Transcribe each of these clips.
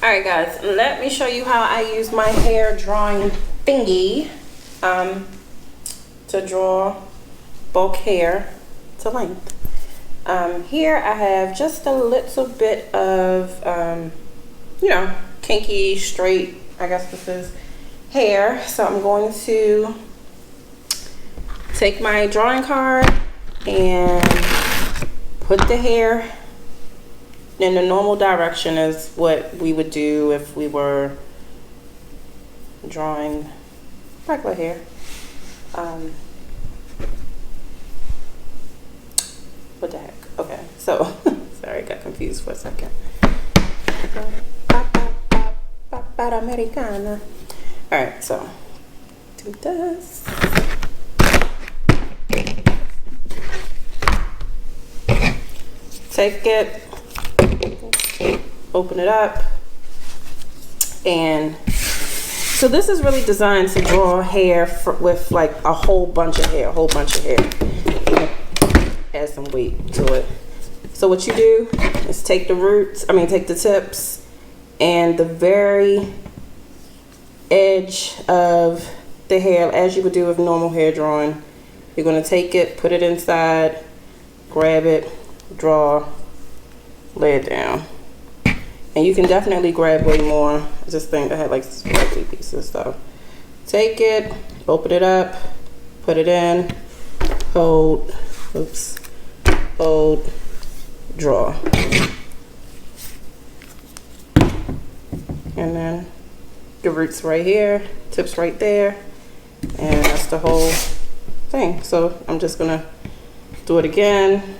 Alright guys, let me show you how I use my hair drawing thingy to draw bulk hair to length. Here I have just a little bit of, you know, kinky, straight, I guess this is, hair. So I'm going to take my drawing card and put the hair in the normal direction as what we would do if we were drawing regular hair. What the heck? Okay, so sorry, got confused for a second. Americana. All right, so do this. Take it, open it up, and so this is really designed to draw hair with like a whole bunch of hair, add some weight to it. So what you do is take the roots, take the tips and the very edge of the hair, as you would do with normal hair drawing. You're going to take it, put it inside, grab it, draw, lay it down. And you can definitely grab way more. I just think I had like 40 pieces, so take it, open it up, put it in, hold, draw. And then the roots right here, tips right there, and that's the whole thing. So I'm just gonna do it again.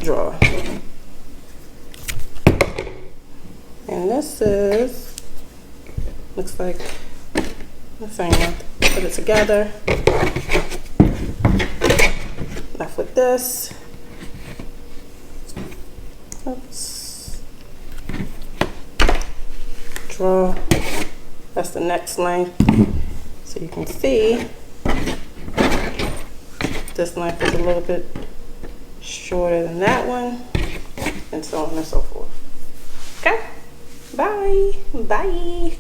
Draw. And this is, looks like the same. Put it together. Left with this. Oops. Draw. That's the next length. So you can see this length is a little bit shorter than that one, and so on and so forth. Okay, bye.